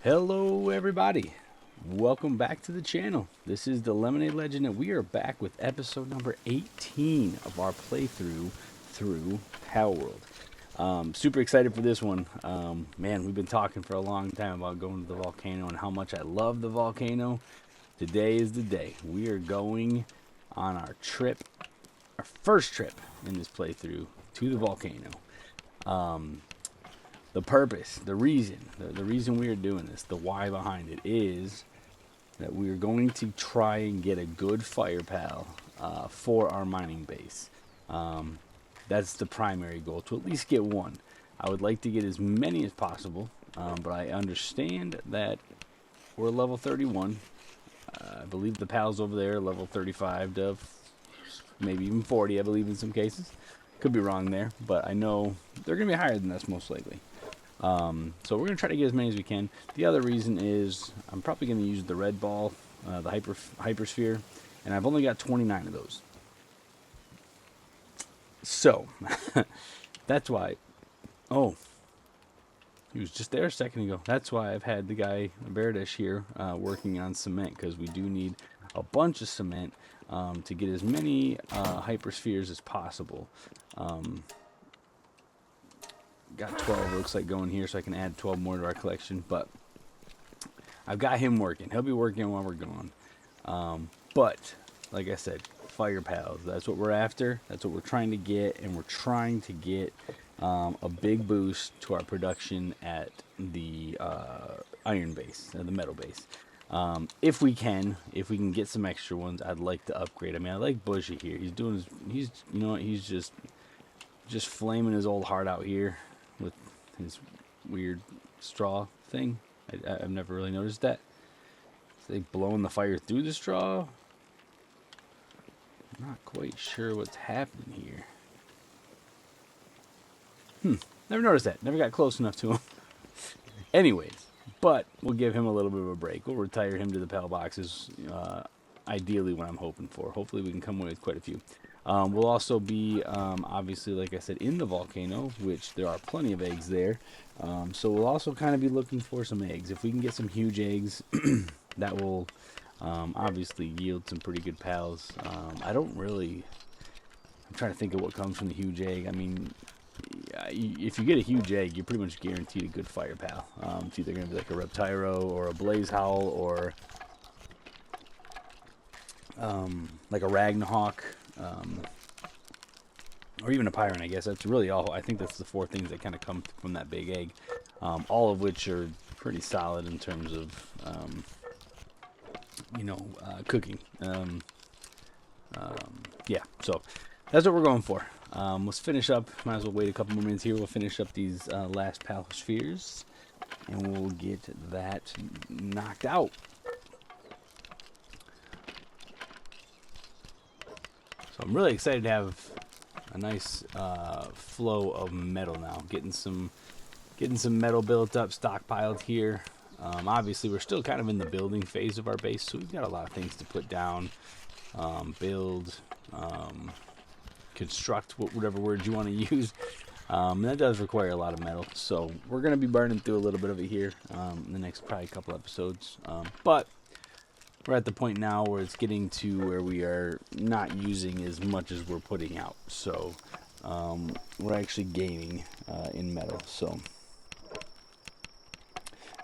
Hello, everybody. Welcome back to the channel. This is the Lemonade Legend, and we are back with episode number 18 of our playthrough through Palworld. Super excited for this one. Man, we've been talking for a long time about going to the volcano and how much I love the volcano. Today is the day. We are going on our trip, our first trip in this playthrough to the volcano. The purpose, the reason, the reason we are doing this, the why behind it is that we are going to try and get a good fire pal for our mining base. Um, that's the primary goal, to at least get one. I would like to get as many as possible, but I understand that we're level 31. I believe the pals over there are level 35 to maybe even 40, I believe, in some cases. Could be wrong there, but I know they're going to be higher than us most likely. So we're going to try to get as many as we can. The other reason is I'm probably going to use the red ball, the hypersphere, and I've only got 29 of those. So that's why. Oh, he was just there a second ago. That's why I've had the guy Berdish here working on cement, because we do need a bunch of cement to get as many hyperspheres as possible. Got 12, looks like, going here, so I can add 12 more to our collection. But I've got him working. He'll be working while we're gone. But, like I said, fire pals. That's what we're after. That's what we're trying to get. And we're trying to get a big boost to our production at the iron base, the metal base. If we can get some extra ones, I'd like to upgrade. I mean, I like Bushy here. He's doing you know what, he's just flaming his old heart out here with his weird straw thing. I've never really noticed that. Is they blowing the fire through the straw? I'm not quite sure what's happening here. Never noticed that. Never got close enough to him. Anyways, but we'll give him a little bit of a break. We'll retire him to the pal boxes. Ideally, what I'm hoping for. Hopefully, we can come away with quite a few. We'll also be, obviously, like I said, in the volcano, which there are plenty of eggs there. So we'll also kind of be looking for some eggs. If we can get some huge eggs, that will obviously yield some pretty good pals. I'm trying to think of what comes from the huge egg. I mean, if you get a huge egg, you're pretty much guaranteed a good fire pal. It's either going to be like a Reptyro or a Blaze Howl or like a Ragnahawk, or even a Pyron, I guess. That's really all. I think that's the four things that kind of come from that big egg, all of which are pretty solid in terms of, cooking. Yeah, so that's what we're going for. Let's finish up. Might as well wait a couple more minutes here. We'll finish up these last pal spheres, and we'll get that knocked out. So I'm really excited to have a nice flow of metal now. Getting some metal built up, stockpiled here. Obviously, we're still kind of in the building phase of our base, so we've got a lot of things to put down, build, construct, whatever words you want to use. And that does require a lot of metal, so we're going to be burning through a little bit of it here in the next probably couple episodes. But we're at the point now where it's getting to where we are not using as much as we're putting out. So we're actually gaining in metal. So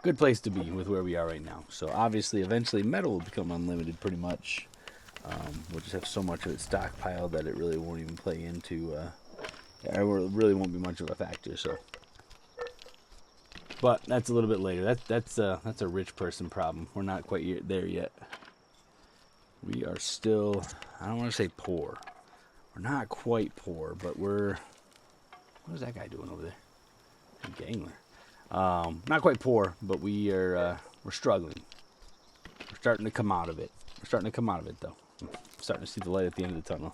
good place to be with where we are right now. So obviously, eventually, metal will become unlimited pretty much. We'll just have so much of it stockpiled that it really won't even play into, it really won't be much of a factor. So, but that's a little bit later. That's a rich person problem. We're not quite there yet. We are still, I don't want to say poor. We're not quite poor, but what is that guy doing over there? A gangler. Not quite poor, but we're struggling. We're starting to come out of it. We're starting to come out of it, though. I'm starting to see the light at the end of the tunnel.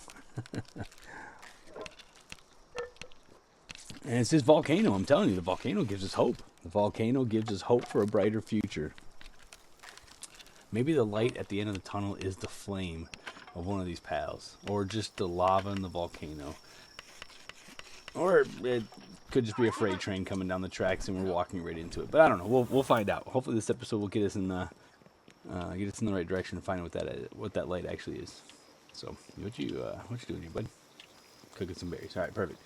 And it's this volcano. I'm telling you, the volcano gives us hope. The volcano gives us hope for a brighter future. Maybe the light at the end of the tunnel is the flame of one of these pals, or just the lava in the volcano, or Could just be a freight train coming down the tracks and we're walking right into it. But I don't know. We'll find out. Hopefully this episode will get us in the right direction and find out what that light actually is. So what you doing here, bud? Cooking some berries. All right, perfect.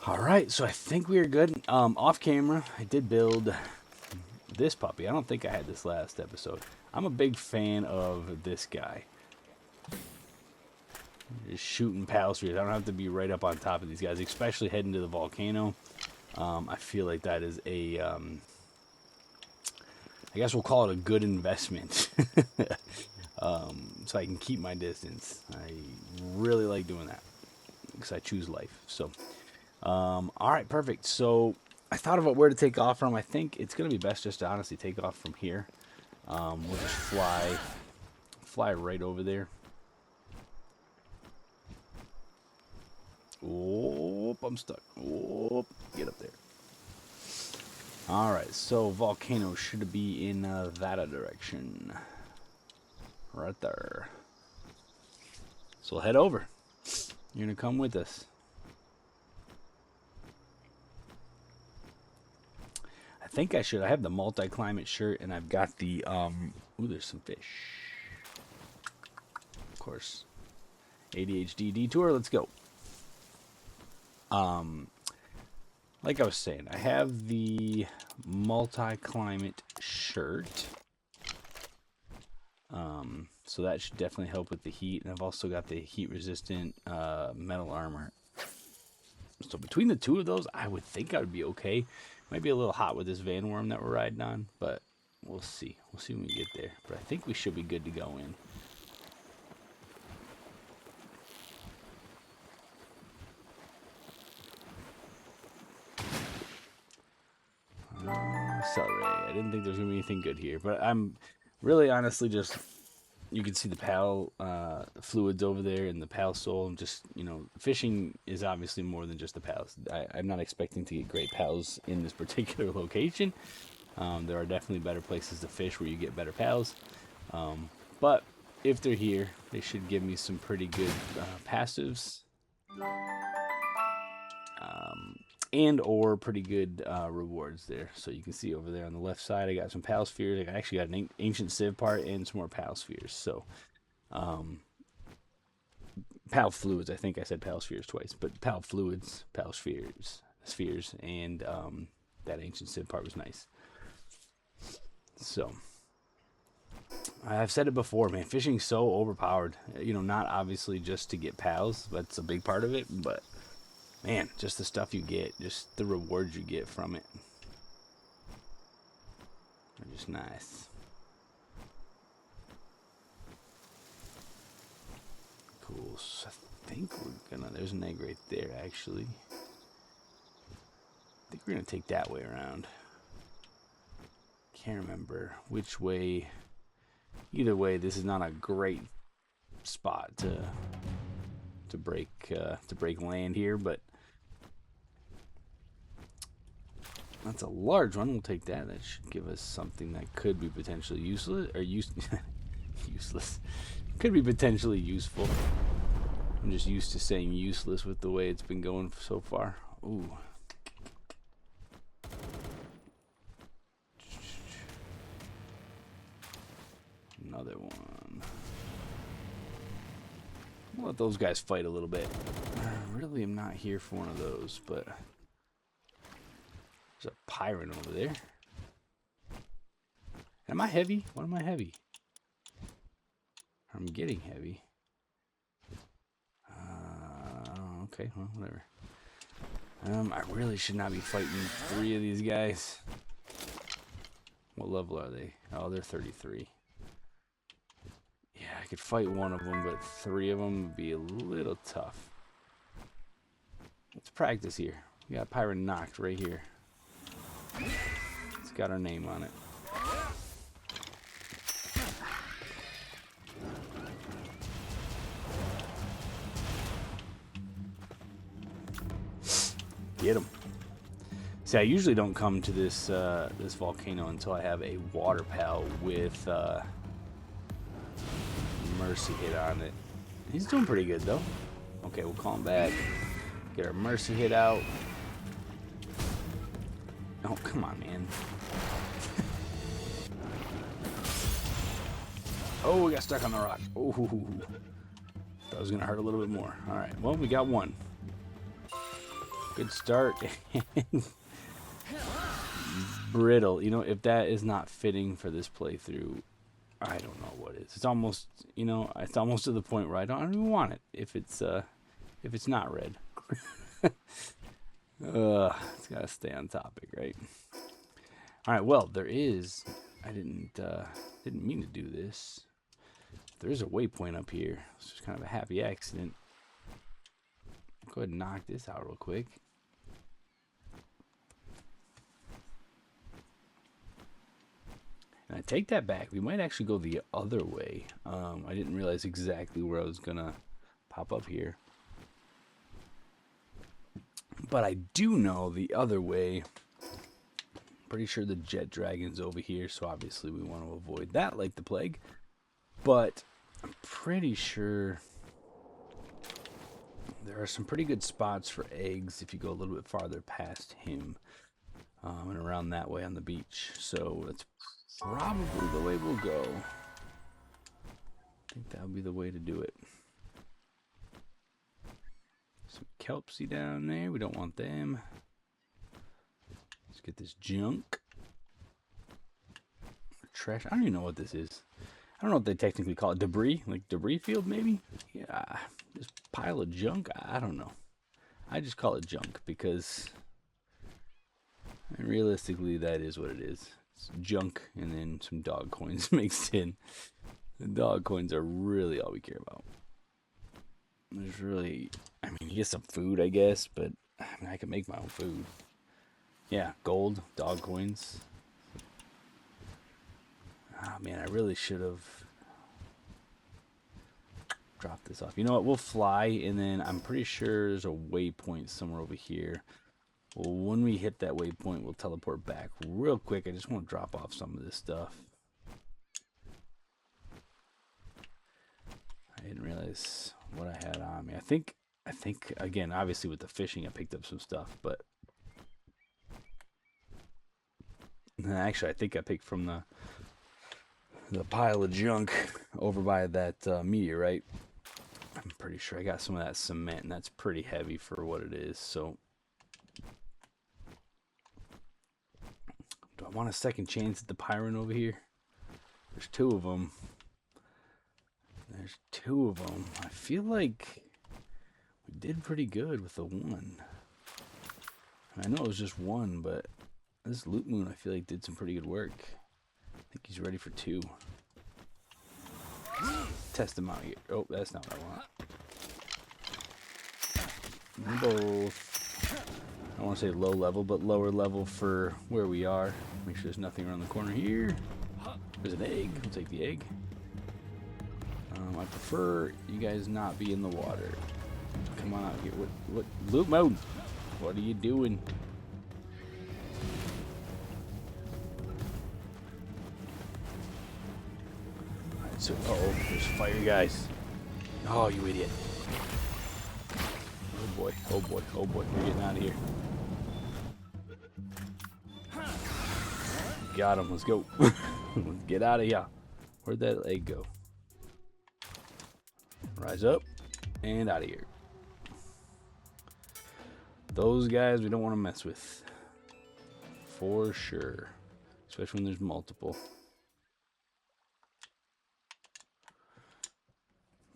All right, so I think we are good. Off camera, I did build this puppy. I don't think I had this last episode. I'm a big fan of this guy. Just shooting pal streets. I don't have to be right up on top of these guys, especially heading to the volcano. I feel like that is a, I guess we'll call it a good investment. So I can keep my distance. I really like doing that because I choose life. So, all right, perfect. So I thought about where to take off from. I think it's going to be best just to honestly take off from here. We'll just fly right over there. Oh, I'm stuck. Oh, get up there. All right, so volcano should be in that direction. Right there. So we'll head over. You're going to come with us. I think I should. I have the multi-climate shirt, and I've got the, ooh, there's some fish. Of course. ADHD detour, let's go. Like I was saying, I have the multi-climate shirt. So that should definitely help with the heat. And I've also got the heat-resistant metal armor. So between the two of those, I would think I would be okay. Might be a little hot with this Van Worm that we're riding on, but we'll see. We'll see when we get there. But I think we should be good to go in. Celery. I didn't think there was going to be anything good here, but I'm really honestly just, you can see the PAL fluids over there and the PAL soul. I'm just, fishing is obviously more than just the PALs. I'm not expecting to get great PALs in this particular location. There are definitely better places to fish where you get better PALs. But if they're here, they should give me some pretty good passives. And or pretty good rewards there. So you can see over there on the left side, I got some PAL spheres. I actually got an ancient civ part and some more PAL spheres. So PAL fluids, I think I said PAL spheres twice, but PAL fluids, PAL spheres, and that ancient civ part was nice. So I've said it before, man, fishing's so overpowered. Not obviously just to get PALs, that's a big part of it, but man, just the stuff you get, just the rewards you get from it are just nice. Cool. So I think we're gonna, there's an egg right there, actually. I think we're gonna take that way around. Can't remember which way. Either way, this is not a great spot to break land here, but that's a large one. We'll take that. That should give us something that could be potentially useless, or useless. Could be potentially useful. I'm just used to saying useless with the way it's been going so far. Ooh. Another one. We'll let those guys fight a little bit. I really am not here for one of those, but there's a pirate over there. Am I heavy? What am I heavy? I'm getting heavy. Okay, well, whatever. I really should not be fighting 3 of these guys. What level are they? Oh, they're 33. Yeah, I could fight one of them, but 3 of them would be a little tough. Let's practice here. We got Pirate knocked right here. It's got our name on it. Get him. See, I usually don't come to this this volcano until I have a water pal with mercy hit on it. He's doing pretty good though. Okay, we'll call him back. Get our mercy hit out. Oh, come on, man. Oh, we got stuck on the rock. Oh, that was going to hurt a little bit more. All right, well, we got one. Good start. Brittle. You know, if that is not fitting for this playthrough, I don't know what is. It's almost, you know, it's almost to the point where I don't even want it if it's not red. It's got to stay on topic, right? All right, well, there is, I didn't mean to do this. There is a waypoint up here. It's just kind of a happy accident. Go ahead and knock this out real quick. And I take that back. We might actually go the other way. I didn't realize exactly where I was going to pop up here. But I do know the other way. Pretty sure the jet dragon's over here, so obviously we want to avoid that like the plague. But I'm pretty sure there are some pretty good spots for eggs if you go a little bit farther past him. And around that way on the beach. So that's probably the way we'll go. I think that'll be the way to do it. Some kelpsy down there. We don't want them. Let's get this junk. Trash. I don't even know what this is. I don't know what they technically call it. Debris? Like debris field, maybe? Yeah. This pile of junk? I don't know. I just call it junk because realistically that is what it is. It's junk and then some dog coins mixed in. The dog coins are really all we care about. There's really, I mean, you get some food, I guess, but I mean, I can make my own food. Yeah, gold, dog coins. Oh man, I really should have dropped this off. You know what? We'll fly, and then I'm pretty sure there's a waypoint somewhere over here. Well, when we hit that waypoint, we'll teleport back real quick. I just want to drop off some of this stuff. I didn't realize what I had on me. I think again, obviously with the fishing, I picked up some stuff, but actually, I think I picked from the pile of junk over by that meteorite. I'm pretty sure I got some of that cement, and that's pretty heavy for what it is. So, do I want a second chance at the Pyron over here? There's two of them. There's two of them. I feel like we did pretty good with the one. I know it was just one, but this Loot Moon I feel like did some pretty good work. I think he's ready for two. Test him out here. Oh, that's not what I want. Both, I don't want to say low level, but lower level for where we are. Make sure there's nothing around the corner here. There's an egg. We'll take the egg. I prefer you guys not be in the water. Come on out here. What? Loot mode. What are you doing? Alright, so, there's fire guys. Oh, you idiot. Oh boy, oh boy, oh boy. We're getting out of here. Got him. Let's go. Let's get out of here. Where'd that egg go? Rise up and out of here. Those guys we don't want to mess with. For sure. Especially when there's multiple.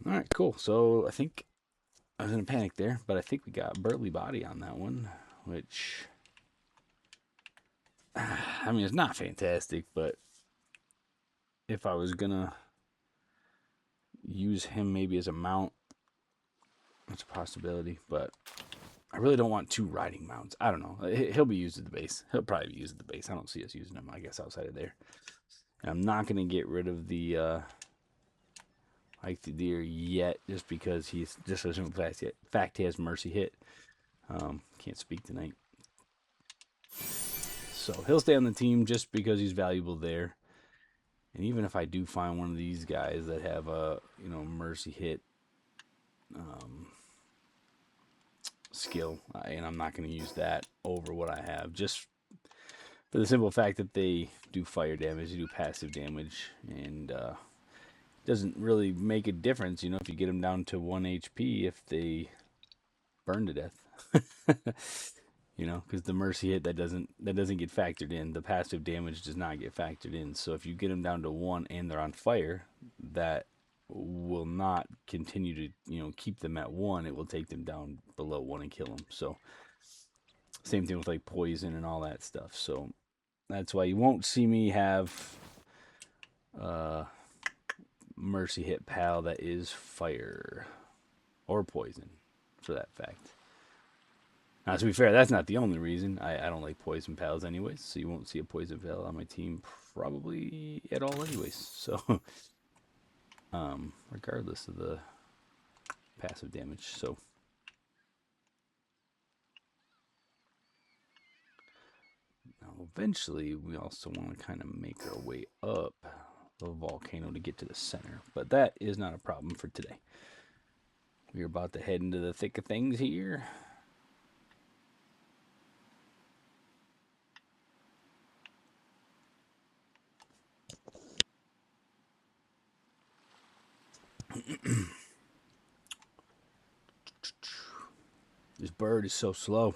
Alright, cool. So I think I was in a panic there, but I think we got Burly Body on that one, which I mean, it's not fantastic, but if I was gonna use him maybe as a mount, that's a possibility, but I really don't want two riding mounts. I don't know. He'll be used at the base. He'll probably be used at the base. I don't see us using him, I guess, outside of there. And I'm not gonna get rid of the Ike the Deer yet, just because he's just a simple fact he has mercy hit. Can't speak tonight. So he'll stay on the team just because he's valuable there. And even if I do find one of these guys that have a mercy hit skill, and I'm not going to use that over what I have, just for the simple fact that they do fire damage, they do passive damage, and doesn't really make a difference, you know, if you get them down to 1 HP if they burn to death. You know, because the mercy hit that doesn't get factored in. The passive damage does not get factored in. So if you get them down to 1 and they're on fire, that will not continue to, you know, keep them at 1. It will take them down below 1 and kill them. So same thing with like poison and all that stuff. So that's why you won't see me have mercy hit pal that is fire or poison, for that fact. Now, to be fair, that's not the only reason. I don't like poison pals anyways, so you won't see a poison pal on my team probably at all anyways. So, regardless of the passive damage. So, now eventually we also want to kind of make our way up the volcano to get to the center, but that is not a problem for today. We're about to head into the thick of things here. This bird is so slow.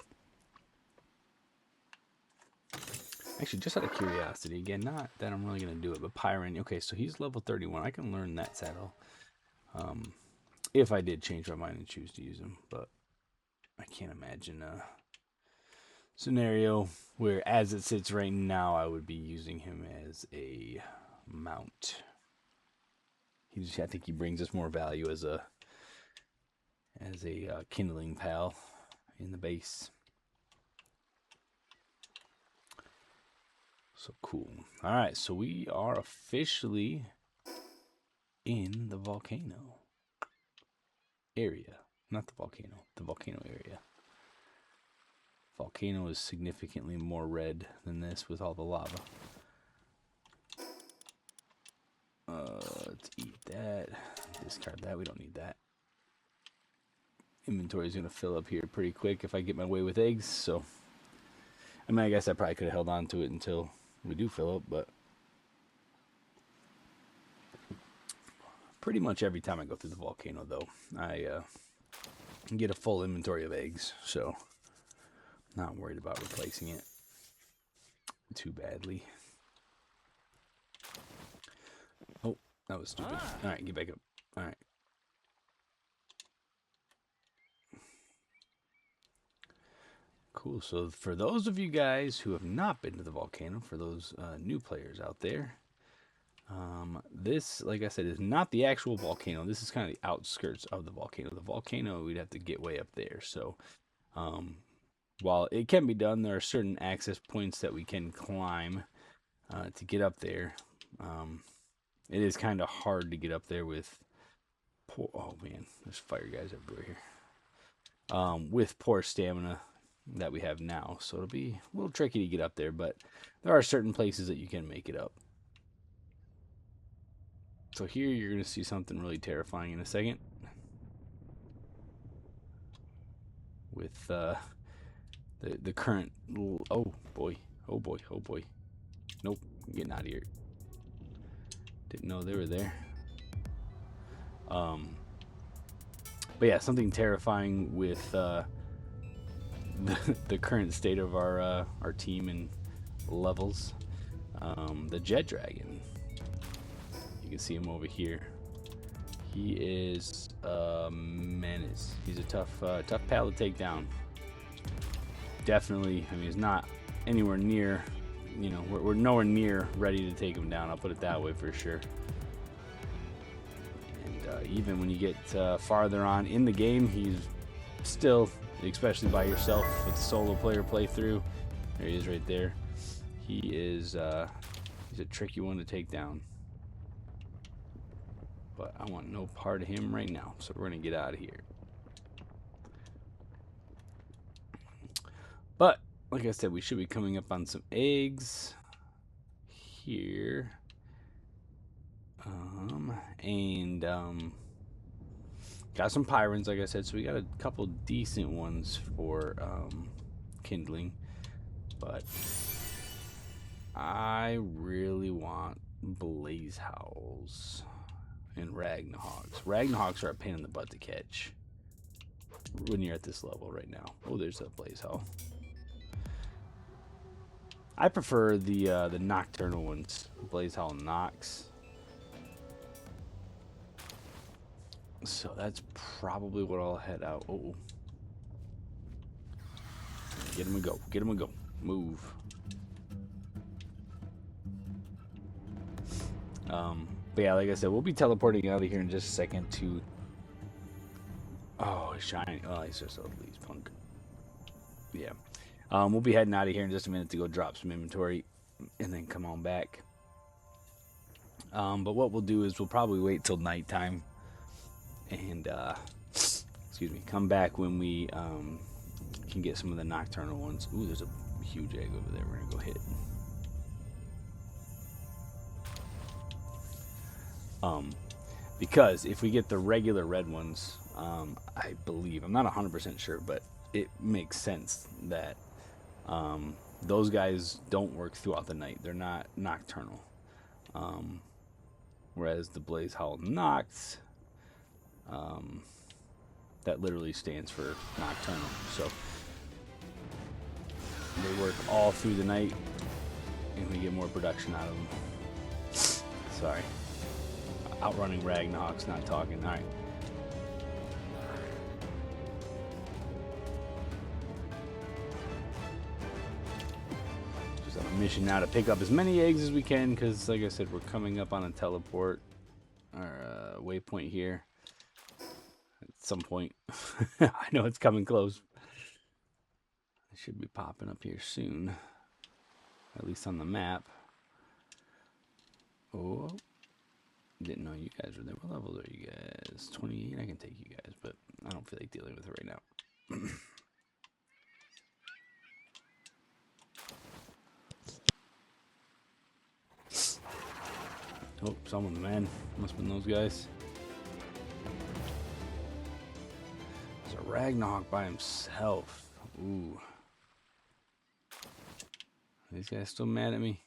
Actually, just out of curiosity, again, not that I'm really going to do it, but Pyron, okay, so he's level 31. I can learn that saddle. If I did change my mind and choose to use him, but I can't imagine a scenario where, as it sits right now, I would be using him as a mount. I think he brings us more value as a kindling pal in the base. So cool. All right, so we are officially in the volcano area. Not the volcano area. Volcano is significantly more red than this with all the lava. Let's eat that. Discard that. We don't need that. Inventory is going to fill up here pretty quick if I get my way with eggs. So, I mean, I guess I probably could have held on to it until we do fill up, but pretty much every time I go through the volcano, though, I get a full inventory of eggs. So, not worried about replacing it too badly. Oh, that was stupid. All right, get back up. All right. Cool. So for those of you guys who have not been to the volcano, for those new players out there, this, like I said, is not the actual volcano. This is kind of the outskirts of the volcano. The volcano, we'd have to get way up there. So while it can be done, there are certain access points that we can climb to get up there. It is kind of hard to get up there with poor, oh man, there's fire guys everywhere here. With poor stamina that we have now, so it'll be a little tricky to get up there, but there are certain places that you can make it up. So here you're going to see something really terrifying in a second. With the current, oh boy, nope, I'm getting out of here. Didn't know they were there. But yeah, something terrifying with the current state of our team and levels. The Jet Dragon. You can see him over here. He is a menace. He's a tough pal to take down. Definitely. I mean, he's not anywhere near. You know, we're nowhere near ready to take him down. I'll put it that way for sure. And even when you get farther on in the game, he's still, especially by yourself with the solo player playthrough. There he is, right there. He is he's a tricky one to take down. But I want no part of him right now, so we're gonna get out of here. But like I said, we should be coming up on some eggs here. Got some pyrons, like I said, so we got a couple decent ones for kindling, but I really want Blaze Howls and Ragnahawks. Ragnahawks are a pain in the butt to catch when you're at this level right now. Oh, there's a Blaze Howl. I prefer the nocturnal ones, Blaze Howl Nox. So that's probably what I'll head out. Oh, get him and go. Get him and go. Move. But yeah, like I said, we'll be teleporting out of here in just a second to. Oh, he's shining. Oh, he's just ugly. He's punk. Yeah. We'll be heading out of here in just a minute to go drop some inventory and then come on back. But what we'll do is we'll probably wait till nighttime and, excuse me, come back when we can get some of the nocturnal ones. Ooh, there's a huge egg over there. We're going to go hit. Because if we get the regular red ones, I believe, I'm not 100% sure, but it makes sense that those guys don't work throughout the night. They're not nocturnal. Whereas the Blaze Howl Nox, that literally stands for nocturnal. So they work all through the night, and we get more production out of them. Sorry. Outrunning Ragnahawks, not talking. All right. Just on a mission now to pick up as many eggs as we can, because, like I said, we're coming up on a teleport or waypoint here at some point. I know it's coming close. It should be popping up here soon, at least on the map. Oh. Didn't know you guys were there. What level are you guys? 28? I can take you guys, but I don't feel like dealing with it right now. Oh, someone's man. Must have been those guys. There's a Ragnarok by himself. Ooh. Are these guys still mad at me?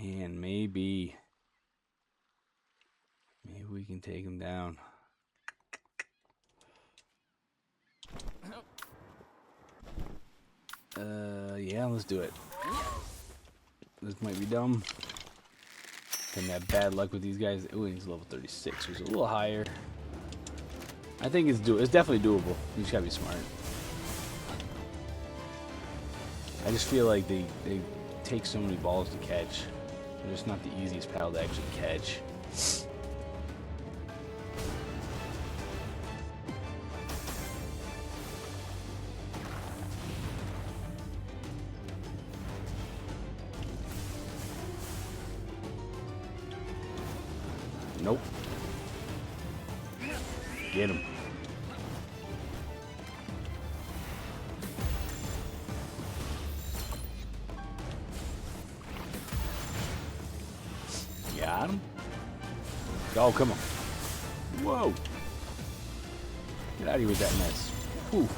Man, maybe we can take him down. Yeah, let's do it. This might be dumb. Can have bad luck with these guys. Ooh, he's level 36, which is a little higher. I think it's definitely doable. You just gotta be smart. I just feel like they take so many balls to catch. They're just not the easiest pal to actually catch. Nope. Get him. Got him. Oh, come on. Whoa. Get out of here with that mess. Whew.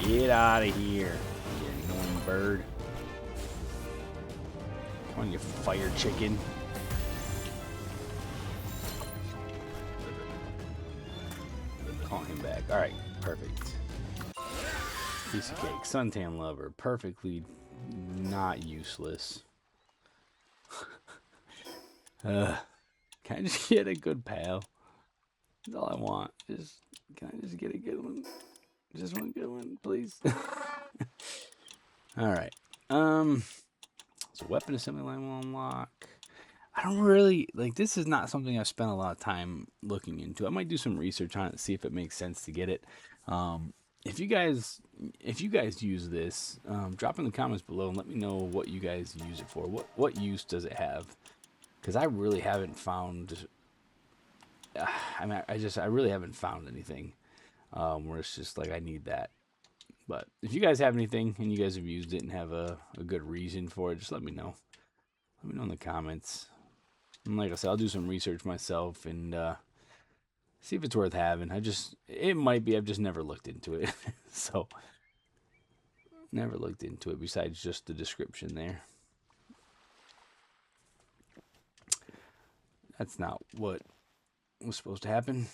Get out of here, you annoying bird. Come on, you fire chicken. Call him back. Alright, perfect. Piece of cake. Suntan lover. Perfectly not useless. Can I just get a good pal? That's all I want. Can I just get a good one? Just one good one, please. Alright. So weapon assembly line will unlock. I don't really like this is not something I've spent a lot of time looking into. I might do some research on it, see if it makes sense to get it. If you guys use this, drop in the comments below and let me know what you guys use it for. What use does it have? Because I really haven't found. I really haven't found anything where it's just like I need that. But if you guys have anything and you guys have used it and have a good reason for it, just let me know. Let me know in the comments. And like I said, I'll do some research myself and See if it's worth having. It might be. I've just never looked into it. So, never looked into it besides just the description there. That's not what was supposed to happen.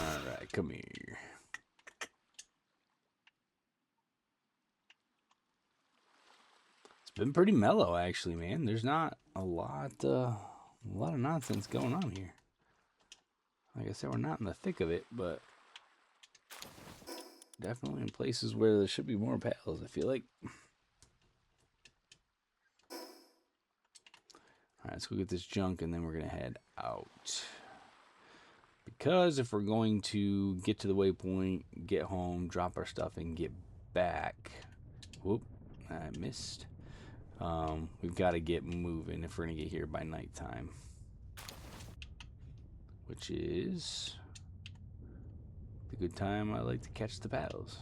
Alright, come here. It's been pretty mellow, actually, man. There's not a lot of nonsense going on here. Like I said, we're not in the thick of it, but definitely in places where there should be more pals, I feel like. Alright, let's go get this junk, and then we're going to head out. Because if we're going to get to the waypoint, get home, drop our stuff, and get back... Whoop, I missed. We've got to get moving if we're going to get here by nighttime. Which is the good time I like to catch the pals.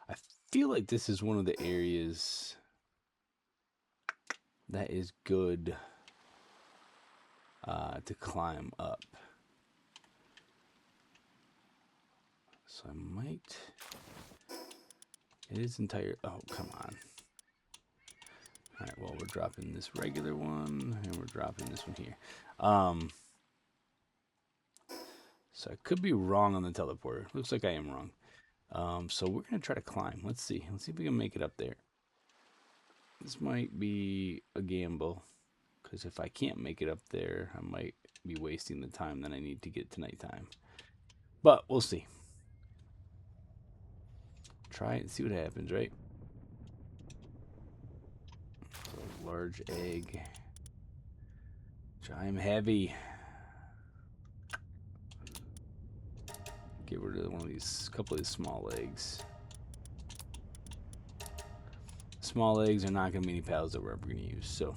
I feel like this is one of the areas that is good to climb up. So I might... It is entire... Oh, come on. Alright, well, we're dropping this regular one, and we're dropping this one here. So I could be wrong on the teleporter. Looks like I am wrong. So we're going to try to climb. Let's see. Let's see if we can make it up there. This might be a gamble, because if I can't make it up there, I might be wasting the time that I need to get to nighttime. But we'll see. Try it and see what happens, right? So large egg. I'm heavy. Get rid of one of these, couple of these small eggs. Small eggs are not going to be any pals that we're ever going to use, so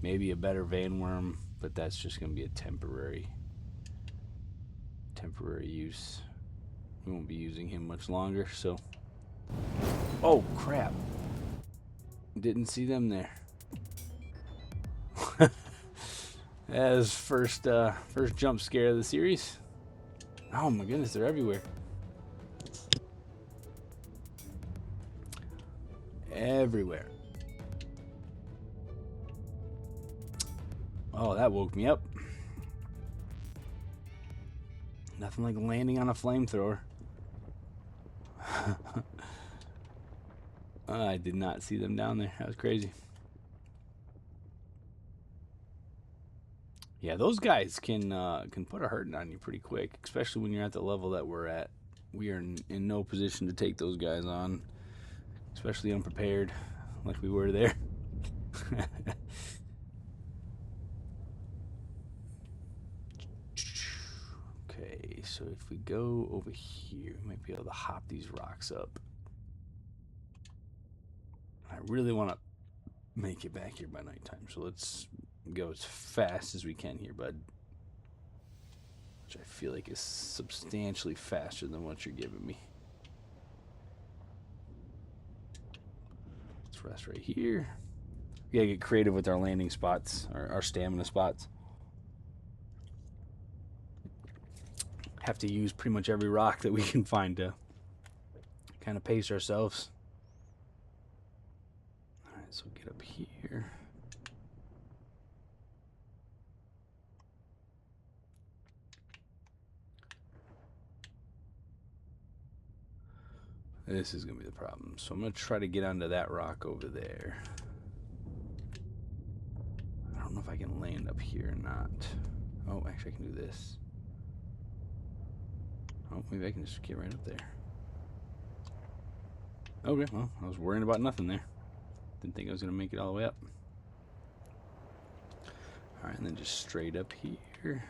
maybe a better Van Worm, but that's just going to be a temporary use. We won't be using him much longer, so... Oh, crap. Didn't see them there. That was first jump scare of the series. Oh my goodness, they're everywhere. Everywhere. Oh, that woke me up. Nothing like landing on a flamethrower. I did not see them down there. That was crazy. Yeah, those guys can put a hurting on you pretty quick, especially when you're at the level that we're at. We are in no position to take those guys on, especially unprepared, like we were there. Okay, so if we go over here, we might be able to hop these rocks up. I really want to make it back here by nighttime, so let's go as fast as we can here, bud. Which I feel like is substantially faster than what you're giving me. Let's rest right here. We gotta get creative with our landing spots, our stamina spots. Have to use pretty much every rock that we can find to kind of pace ourselves. Alright, so get up here. This is going to be the problem. So I'm going to try to get onto that rock over there. I don't know if I can land up here or not. Oh, actually I can do this. Oh, maybe I can just get right up there. Okay, well, I was worrying about nothing there. Didn't think I was going to make it all the way up. Alright, and then just straight up here.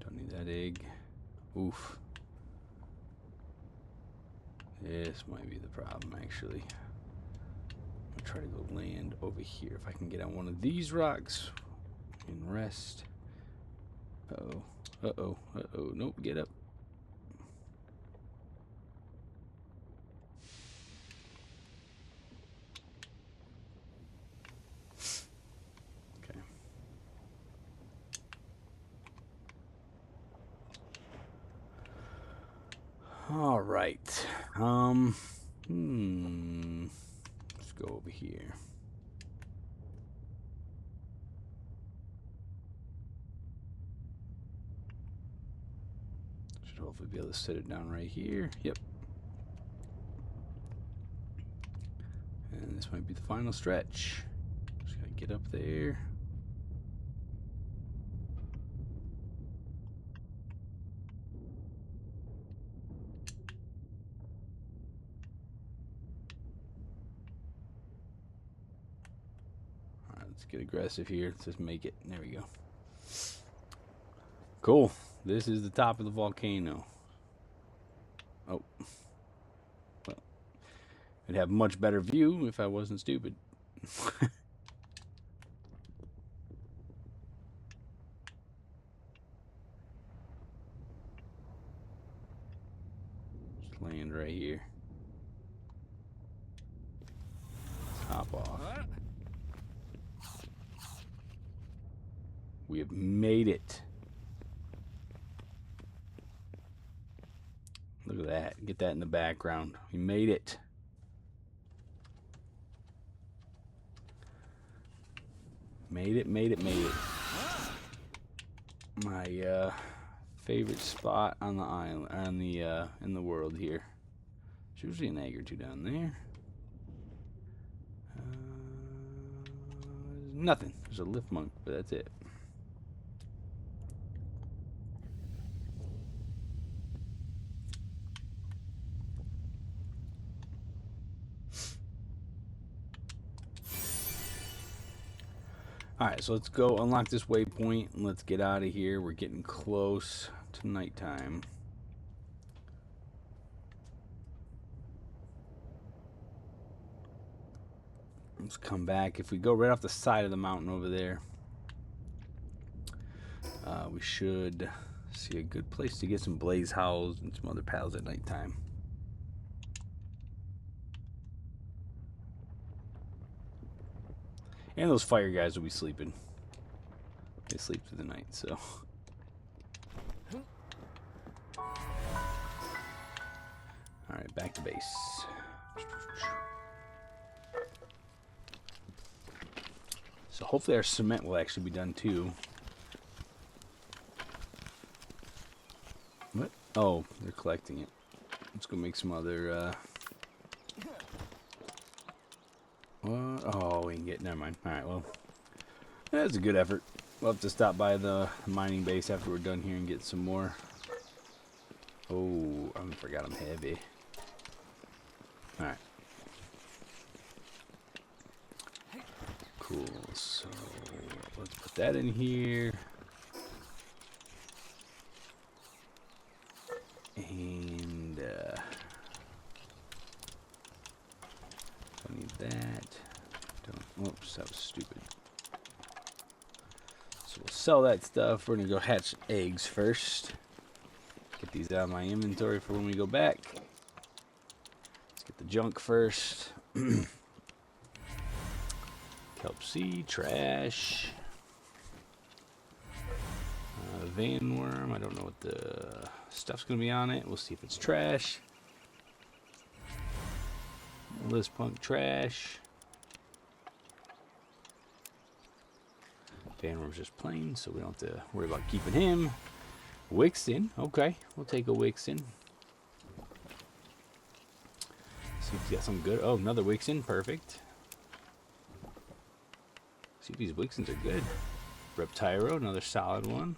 Don't need that egg. Oof. This might be the problem, actually. I'll try to go land over here. If I can get on one of these rocks and rest. Uh-oh. Uh-oh. Uh-oh. Nope, get up. Okay. All right. Let's go over here. Should hopefully be able to set it down right here. Yep. And this might be the final stretch. Just gotta get up there. Alright, let's get aggressive here. Let's just make it. There we go. Cool. This is the top of the volcano. Oh. Well, I'd have a much better view if I wasn't stupid. Just land right here. Hop off. We have made it. Look at that. Get that in the background. We made it. Made it, made it, made it. My favorite spot on the island, on the in the world here. There's usually an egg or two down there. Nothing. There's a lift monk, but that's it. Alright, so let's go unlock this waypoint and let's get out of here. We're getting close to nighttime. Let's come back. If we go right off the side of the mountain over there, we should see a good place to get some blaze howls and some other pals at nighttime. And those fire guys will be sleeping. They sleep through the night, so. Alright, back to base. So hopefully our cement will actually be done too. What? Oh, they're collecting it. Let's go make some other, What? Oh, we can get... Never mind. Alright, well. That's a good effort. We'll have to stop by the mining base after we're done here and get some more. Oh, I forgot I'm heavy. Alright. Cool. So, let's put that in here. And, don't need that. Whoops, that was stupid. So we'll sell that stuff. We're gonna go hatch eggs first. Get these out of my inventory for when we go back. Let's get the junk first. Kelp seed, trash. Van worm. I don't know what the stuff's gonna be on it. We'll see if it's trash. List punk trash. Vanworm's just plain, so we don't have to worry about keeping him. Wixen, okay, we'll take a Wixen. See if he's got some good. Oh, another Wixen, perfect. See if these Wixens are good. Reptyro, another solid one.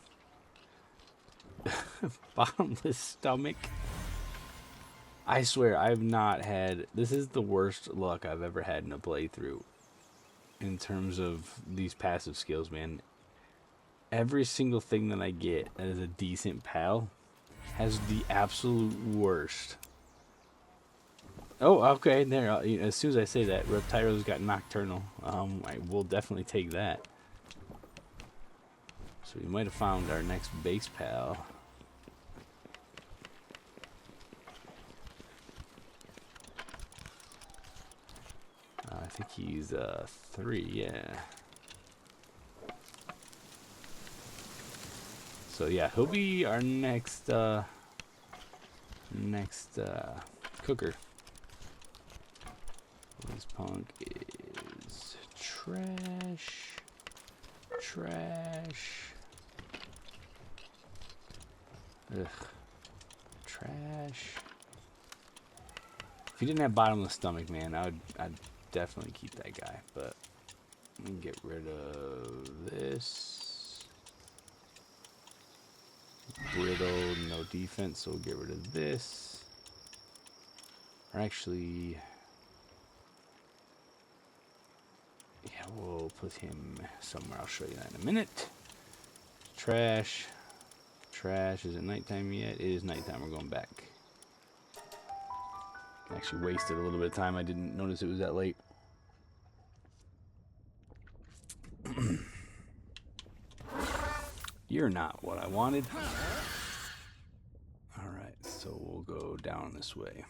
Bottomless stomach. I swear, I've not had... This is the worst luck I've ever had in a playthrough. In terms of these passive skills, man. Every single thing that I get that is a decent pal has the absolute worst. Oh, okay. There. As soon as I say that, Reptyro's got Nocturnal. I will definitely take that. So we might have found our next base pal. I think he's 3, yeah. So yeah, he'll be our next cooker. This punk is trash. Ugh. Trash. If he didn't have bottomless stomach, man, I'd definitely keep that guy. But let me get rid of this. Brittle, no defense, so we'll get rid of this. Or actually, yeah, we'll put him somewhere. I'll show you that in a minute. Trash. Trash. Is it nighttime yet? It is nighttime. We're going back. Actually wasted a little bit of time. I didn't notice it was that late. You're not what I wanted. Alright, so we'll go down this way.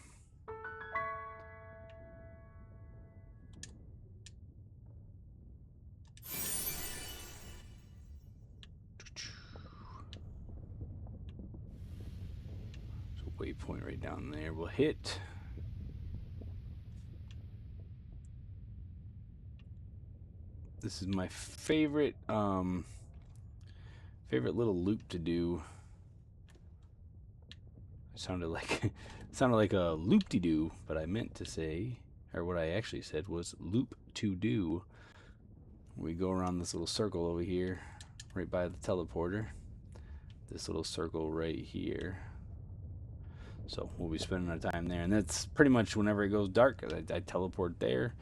So waypoint right down there. We'll hit. This is my favorite favorite little loop to do. It sounded like a loop-de-doo, but I meant to say, or what I actually said was loop to do. We go around this little circle over here, right by the teleporter. This little circle right here. So we'll be spending our time there, and that's pretty much whenever it goes dark. I teleport there,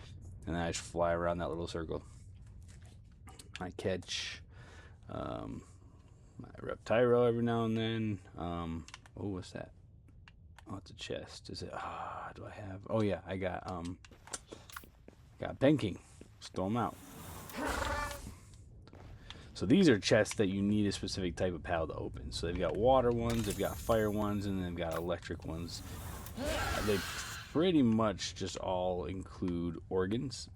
and then I just fly around that little circle. I catch my Reptyro every now and then. Oh, what's that? Oh, it's a chest. Is it? Do I have? Oh yeah, I got banking. Just throw them out. So these are chests that you need a specific type of pal to open. So they've got water ones, they've got fire ones, and they've got electric ones. They pretty much just all include organs.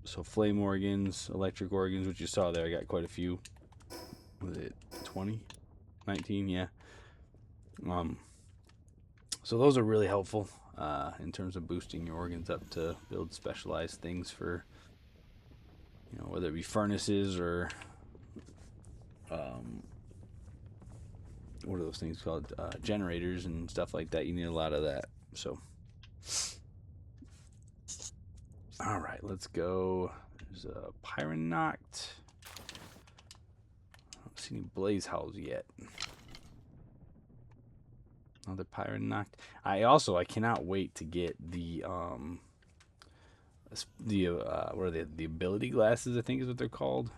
So flame organs, electric organs, which you saw there. I got quite a few. Was it 20? 19? Yeah. So those are really helpful in terms of boosting your organs up to build specialized things for, you know, whether it be furnaces or what are those things called? Generators and stuff like that. You need a lot of that. So, all right, let's go. There's a Pyronoct. I don't see any Blaze Howls yet. Another Pyronoct. I cannot wait to get the what are they? The ability glasses, I think is what they're called,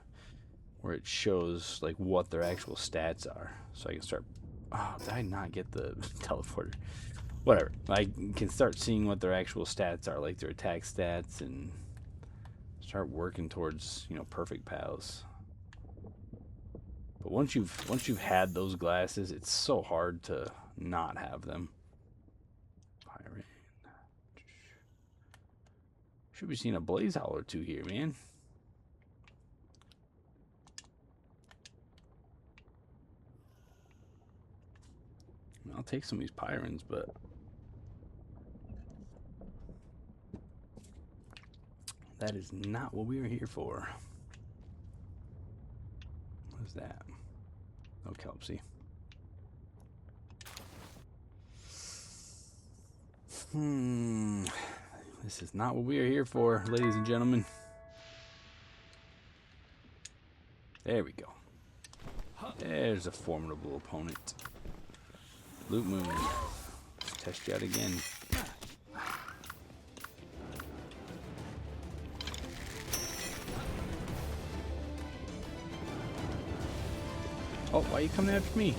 where it shows like what their actual stats are, so I can start. Oh, did I not get the teleporter? Whatever. I can start seeing what their actual stats are, like their attack stats, and start working towards, you know, perfect pals. But once you've had those glasses, it's so hard to not have them. Pirate. Should be seeing a Blaze Howl or two here, man. I'll take some of these Pyrans, but that is not what we are here for. What is that? No Kelpsy. This is not what we are here for, ladies and gentlemen. There we go. There's a formidable opponent. Loot Moon. Let's test you out again. Oh, why are you coming after me?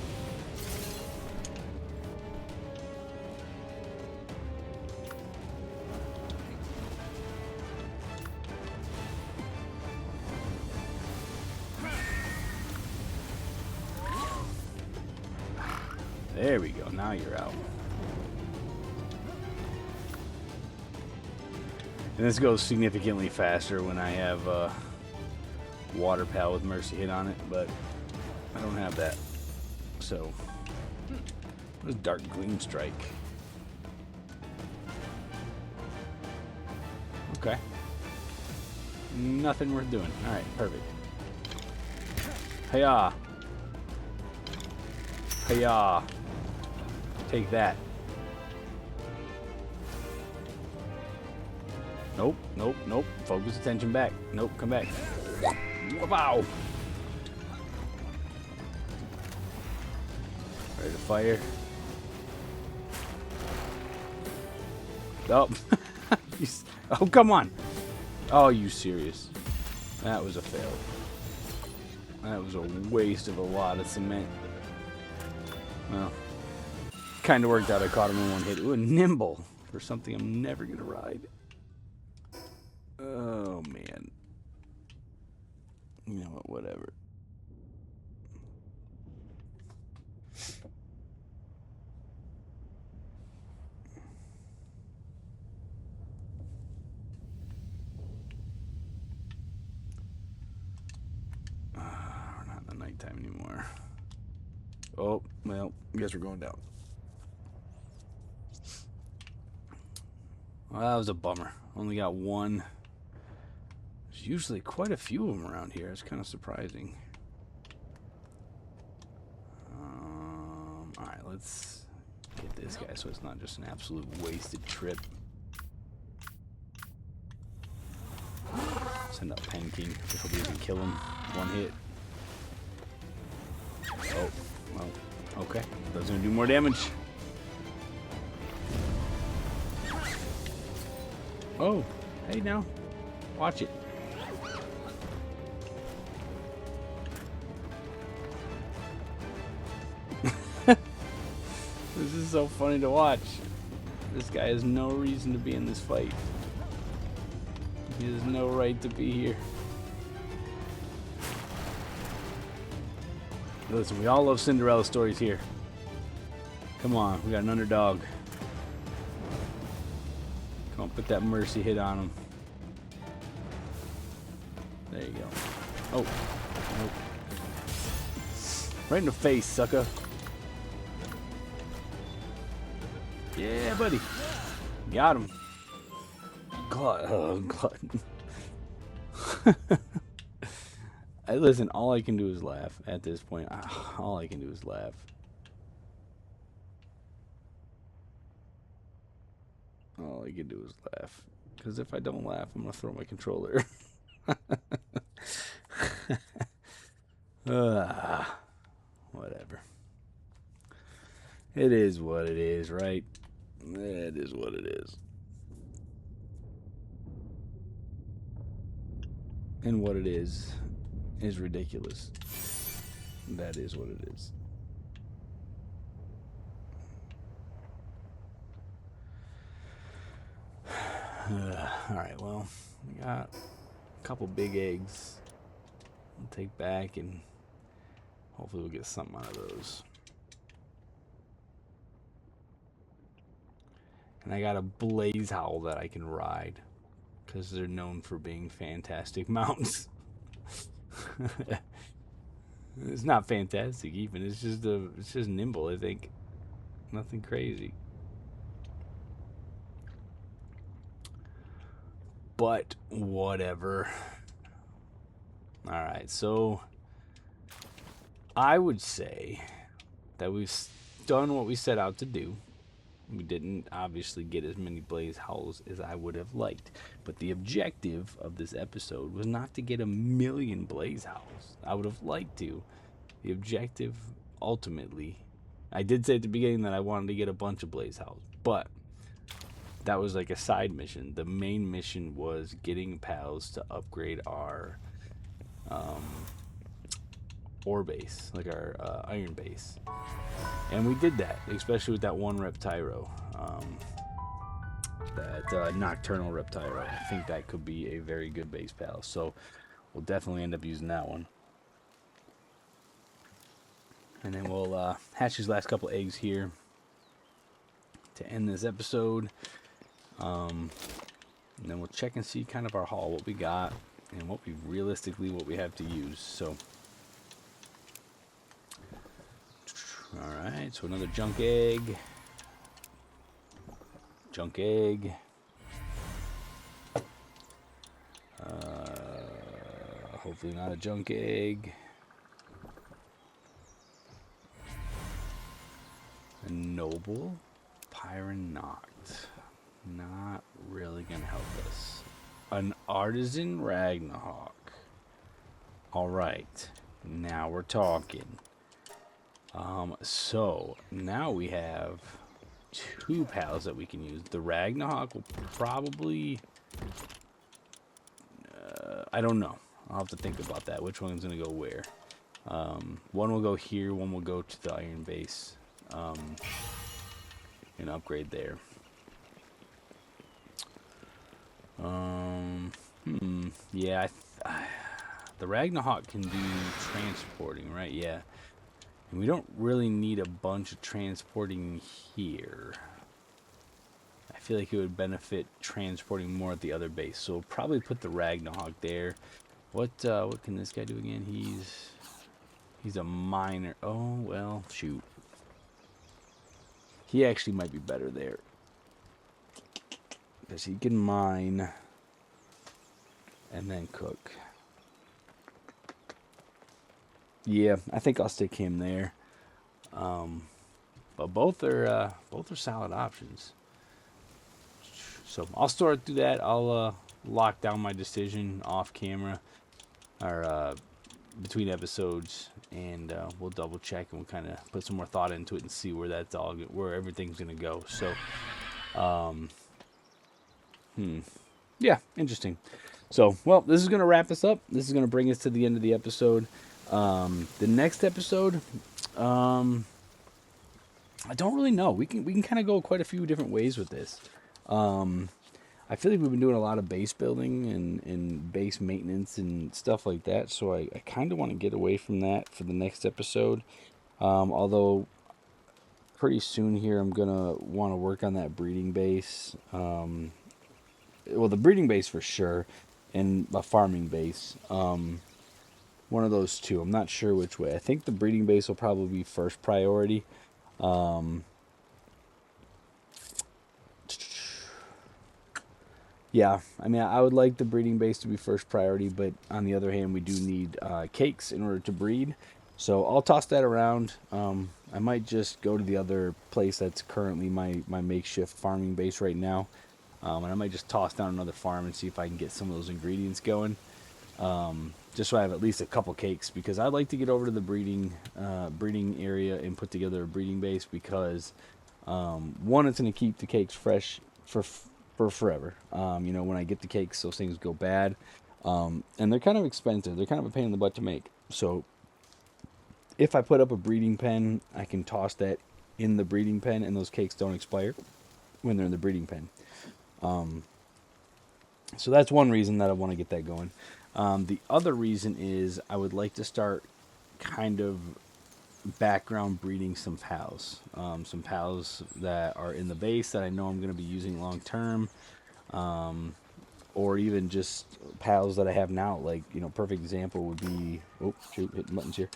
There we go. Now you're out. And this goes significantly faster when I have Water Pal with Mercy Hit on it, but I don't have that. So, what is Dark Gleam Strike? Okay. Nothing worth doing. Alright, perfect. Hiya! Hiya! Take that. Nope, nope, nope. Focus attention back. Nope, come back. Wow! Ready to fire. Oh. Oh, come on. Oh, you serious? That was a fail. That was a waste of a lot of cement. Well, kind of worked out. I caught him in one hit. Ooh, a nimble for something I'm never going to ride. Oh, man. You know what? Whatever. We're not in the nighttime anymore. Oh, well, I guess we're going down. Well, that was a bummer. Only got one. There's usually quite a few of them around here. It's kind of surprising. Alright, let's get this guy so it's not just an absolute wasted trip. Send out Pen King. I hope he doesn't kill him. One hit. Oh, well, okay. That's gonna do more damage. Oh, hey now. Watch it. This is so funny to watch. This guy has no reason to be in this fight. He has no right to be here. Listen, we all love Cinderella stories here. Come on, we got an underdog. Come on, put that Mercy Hit on him. There you go. Oh. Nope. Right in the face, sucker. Yeah, buddy. Got him. Glutton. Listen, all I can do is laugh at this point. All I can do is laugh. All I can do is laugh. Because if I don't laugh, I'm going to throw my controller. Whatever. It is what it is, right? It is what it is. And what it is ridiculous. That is what it is. Alright, well, we got a couple big eggs. We'll take back and hopefully we'll get something out of those. And I got a Blaze Howl that I can ride, because they're known for being fantastic mounts. It's not fantastic even. It's just nimble, I think. Nothing crazy. But whatever. Alright, so I would say that we've done what we set out to do. We didn't obviously get as many Blaze Howls as I would have liked. But the objective of this episode was not to get 1,000,000 Blaze Howls. I would have liked to. The objective, ultimately, I did say at the beginning that I wanted to get a bunch of Blaze Howls. But that was like a side mission. The main mission was getting pals to upgrade our ore base, like our iron base. And we did that, especially with that one Reptyro, that Nocturnal Reptyro. I think that could be a very good base pal, so we'll definitely end up using that one. And then we'll hatch these last couple eggs here to end this episode. And then we'll check and see kind of our haul, what we got, and what we have to use. So, alright, so another junk egg. Junk egg. Hopefully not a junk egg. A noble. Pyron Noct. Not really going to help us. An artisan Ragnarok. Alright. Now we're talking. So now we have 2 pals that we can use. The Ragnarok will probably... I don't know. I'll have to think about that. Which one's going to go where? One will go here. One will go to the iron base. And upgrade there. Yeah, the Ragnarok can do transporting, right? Yeah. And we don't really need a bunch of transporting here. I feel like it would benefit transporting more at the other base. So we'll probably put the Ragnarok there. What can this guy do again? He's a miner. Oh, well, shoot. He actually might be better there. Because he can mine and then cook. Yeah, I think I'll stick him there. But both are solid options. So I'll sort through that. I'll lock down my decision off camera or between episodes, and we'll double check and we'll kind of put some more thought into it and see where everything's gonna go. So, yeah, interesting. So, well, this is gonna wrap us up. This is gonna bring us to the end of the episode. The next episode, I don't really know. We can kind of go quite a few different ways with this. I feel like we've been doing a lot of base building and base maintenance and stuff like that, so I kind of want to get away from that for the next episode. Although pretty soon here I'm going to want to work on that breeding base. Well, the breeding base for sure, and a farming base. One of those two. I'm not sure which way. I think the breeding base will probably be first priority. Yeah, I mean, I would like the breeding base to be first priority, but on the other hand, we do need cakes in order to breed. So I'll toss that around. I might just go to the other place that's currently my makeshift farming base right now. And I might just toss down another farm and see if I can get some of those ingredients going. Just so I have at least a couple cakes, because I'd like to get over to the breeding area and put together a breeding base, because one, it's going to keep the cakes fresh for forever. When I get the cakes, those things go bad. And they're kind of expensive. They're kind of a pain in the butt to make. So if I put up a breeding pen, I can toss that in the breeding pen, and those cakes don't expire when they're in the breeding pen. So that's one reason that I want to get that going. The other reason is I would like to start kind of background breeding some pals. Some pals that are in the base that I know I'm going to be using long term. Or even just pals that I have now. Like, perfect example would be... Oh, shoot, hitting buttons here.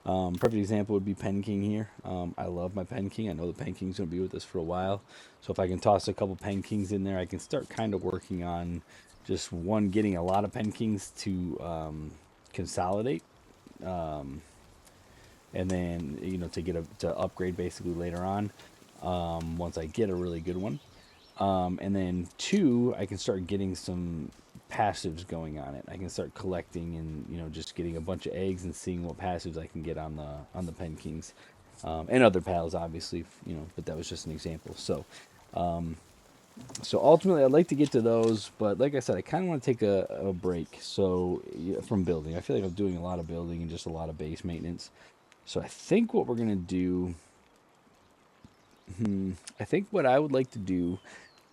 Perfect example would be Pen King here. I love my Pen King. I know the Pen King's going to be with us for a while. So if I can toss a couple Pen Kings in there, I can start kind of working on just, one, getting a lot of Pen Kings to consolidate. And then, to upgrade basically later on, once I get a really good one. And then 2, I can start getting some passives going on it. I can start collecting and, just getting a bunch of eggs and seeing what passives I can get on the Pen Kings. And other pals, obviously, but that was just an example. So ultimately I'd like to get to those, but like I said, I kind of want to take a break. So from building, I feel like I'm doing a lot of building and just a lot of base maintenance. So I think what we're going to do, I think what I would like to do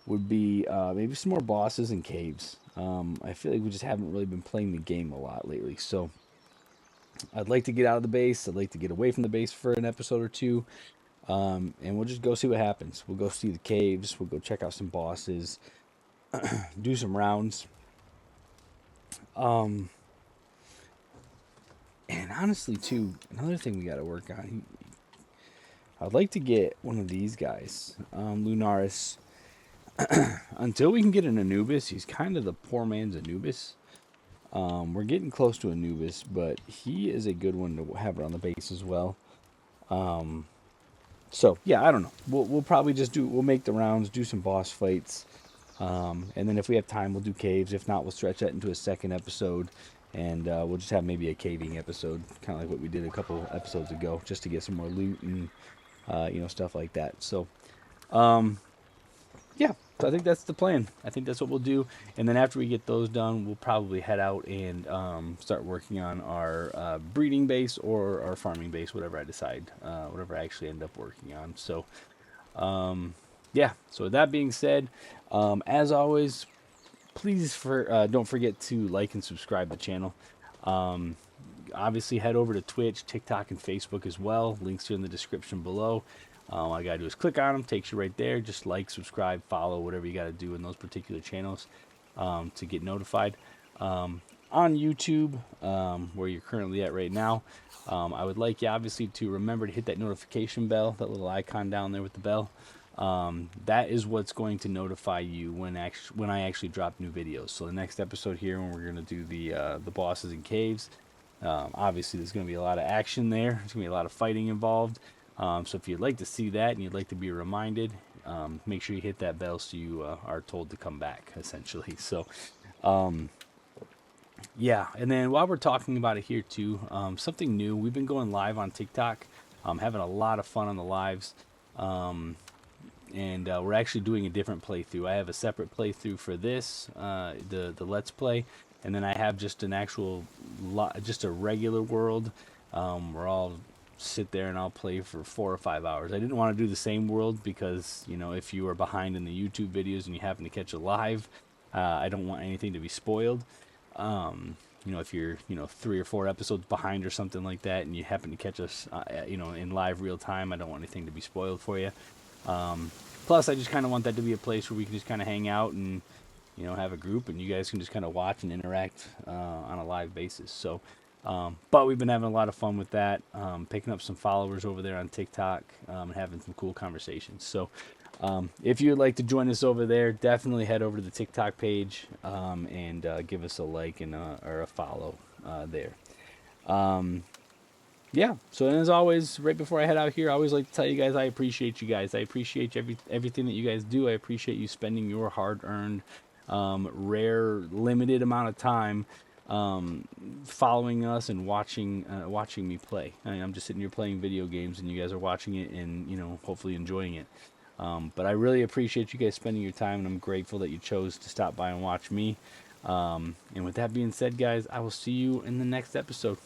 would be maybe some more bosses and caves. I feel like we just haven't really been playing the game a lot lately. So I'd like to get out of the base. I'd like to get away from the base for an episode or two. And we'll just go see what happens. We'll go see the caves. We'll go check out some bosses, do some rounds. Um, and honestly, too, another thing we got to work on. I'd like to get one of these guys, Lunaris. Until we can get an Anubis, he's kind of the poor man's Anubis. We're getting close to Anubis, but he is a good one to have around the base as well. So yeah, I don't know. We'll probably just we'll make the rounds, do some boss fights, and then if we have time, we'll do caves. If not, we'll stretch that into a second episode, and we'll just have maybe a caving episode, kind of like what we did a couple episodes ago, just to get some more loot and stuff like that. So yeah, so I think that's the plan. I think that's what we'll do. And then after we get those done, we'll probably head out and start working on our breeding base or our farming base, whatever I decide, whatever I actually end up working on. So, yeah. So with that being said, as always, please don't forget to like and subscribe the channel. Obviously, head over to Twitch, TikTok, and Facebook as well. Links are in the description below. All I gotta do is click on them, takes you right there. Just like, subscribe, follow, whatever you gotta do in those particular channels to get notified. On YouTube, where you're currently at right now, I would like you obviously to remember to hit that notification bell, that little icon down there with the bell. That is what's going to notify you when I actually drop new videos. So the next episode here, when we're gonna do the bosses and caves, obviously there's gonna be a lot of action there. There's gonna be a lot of fighting involved. So if you'd like to see that and you'd like to be reminded, make sure you hit that bell so you are told to come back, essentially. So, yeah. And then while we're talking about it here too, something new. We've been going live on TikTok, having a lot of fun on the lives, and we're actually doing a different playthrough. I have a separate playthrough for this, the Let's Play, and then I have just an actual, just a regular world. We're all sit there and I'll play for 4 or 5 hours. I didn't want to do the same world because, if you are behind in the YouTube videos and you happen to catch it live, I don't want anything to be spoiled. If you're, 3 or 4 episodes behind or something like that and you happen to catch us, in live real time, I don't want anything to be spoiled for you. Plus, I just kind of want that to be a place where we can just kind of hang out and, have a group and you guys can just kind of watch and interact on a live basis. So, but we've been having a lot of fun with that, picking up some followers over there on TikTok, and having some cool conversations. So if you'd like to join us over there, definitely head over to the TikTok page and give us a like and or a follow there. Yeah, so as always, right before I head out here, I always like to tell you guys I appreciate you guys. I appreciate everything that you guys do. I appreciate you spending your hard-earned, rare, limited amount of time following us and watching me play. I mean, I'm just sitting here playing video games and you guys are watching it and hopefully enjoying it. But I really appreciate you guys spending your time, and I'm grateful that you chose to stop by and watch me. And with that being said, guys, I will see you in the next episode.